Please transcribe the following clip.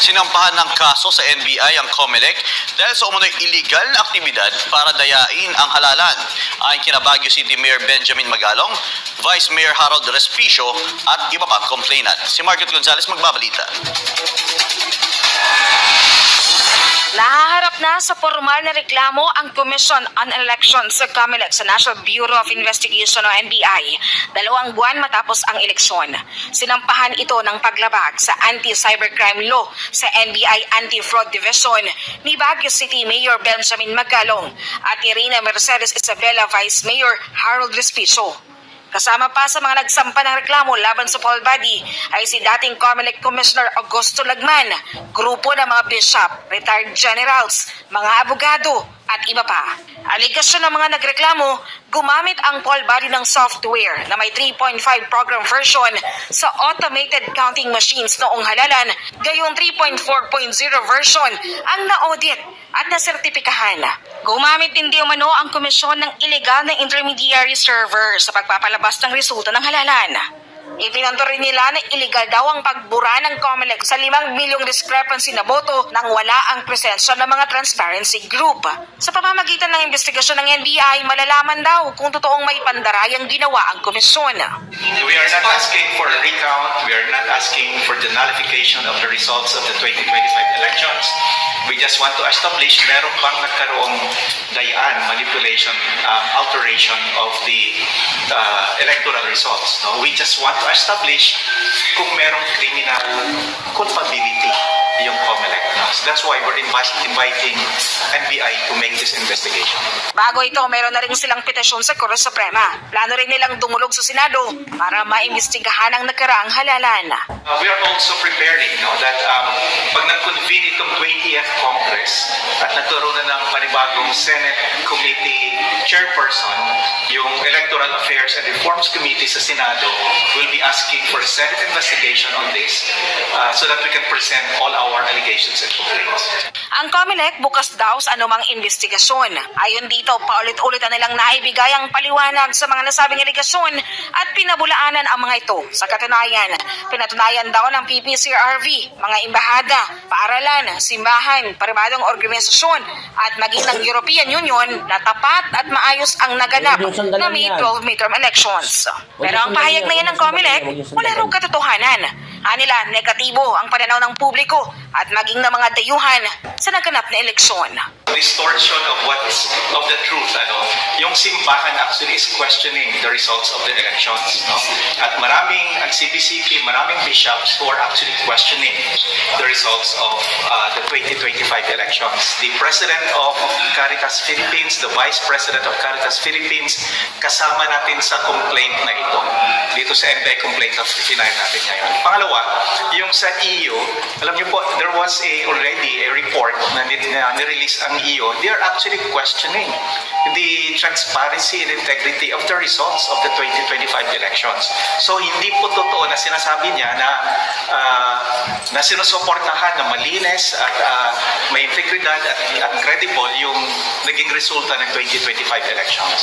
Sinampahan ng kaso sa NBI ang COMELEC dahil sa umunoy illegal na aktibidad para dayain ang halalan. Ayon kina Baguio City Mayor Benjamin Magalong, Vice Mayor Harold Respicio at iba pang complainant. Si Margaret Gonzalez magbabalita. Nahaharap na sa formal na reklamo ang Commission on Elections sa COMELEC sa National Bureau of Investigation o NBI 2 buwan matapos ang eleksyon. Sinampahan ito ng paglabag sa Anti-Cybercrime Law sa NBI Anti-Fraud Division ni Baguio City Mayor Benjamin Magalong at ni Rina Mercedes Isabela Vice Mayor Harold Respicio. Kasama pa sa mga nagsampa ng reklamo laban sa poll body ay si dating COMELEC Commissioner Augusto Lagman, grupo ng mga bishop, retired generals, mga abogado at iba pa. Aligasyon ng mga nagreklamo, gumamit ang poll body ng software na may 3.5 program version sa automated counting machines noong halalan, gayong 3.4.0 version ang na-audit at nasertipikahan. Gumamit din di umano ang komisyon ng illegal na intermediary server sa pagpapalabas ng resulta ng halalan. Ipinanto rin nila na illegal daw ang pagbura ng COMELEC sa 5 milyong discrepancy na boto nang wala ang presensya ng mga transparency group. Sa pamamagitan ng investigasyon ng NBI, malalaman daw kung totoong may pandarayang ginawa ang komisyon. We are not asking for a recount. We are not asking for the nullification of the results of the 2025 elections. We just want to establish meron bang nagkaroong dayaan, manipulation, alteration of the electoral results. No? We just want to establish kung merong criminal culpability yung COMELEC. No? So that's why we're inviting NBI to make this investigation. Bago ito, meron na rin silang petisyon sa Korte Suprema. Plano rin nilang dumulog sa Senado para maimbestigahan ang nakaraang halalan. We are also preparing that pag nag-convene itong 20th Congress at nagkaroon na ng panibagong Senate Committee Chairperson, yung Electoral Affairs and Reforms Committee sa Senado will be asking for Senate investigation on this so that we can present all our allegations and complaints. Ang COMELEC bukas daw sa anumang investigasyon. Ayon dito, paulit-ulit na nilang naibigay ang paliwanag sa mga nasabing aligasyon at pinabulaanan ang mga ito. Sa katunayan, pinatunayan daw ng PPCRV, mga imbahada, paaralan, simbahan, pribadong organisasyon at maging ng European Union na tapat at maayos ang naganap na May 12 midterm elections. Pero ang pahayag na yan ng COMELEC, wala rin katotohanan. Anila, negatibo ang pananaw ng publiko at maging ng mga dayuhan sa naganap na eleksyon. Distortion of the truth. Yung simbahan actually is questioning the results of the elections. No? At ang CBCP, maraming bishops who are actually questioning the results of the 2025 elections. The President of Caritas Philippines, the Vice President of Caritas Philippines, kasama natin sa complaint na ito. Dito sa NBI complaint na finayin natin ngayon. Pangalawa, yung sa EU, alam niyo po, there was already a report na nirelease ang EU. They are actually questioning the transparency and integrity of the results of the 2025 elections. So hindi po totoo na sinasabi niya na sinusuportahan na malinis at may integridad at credible yung naging resulta ng 2025 elections.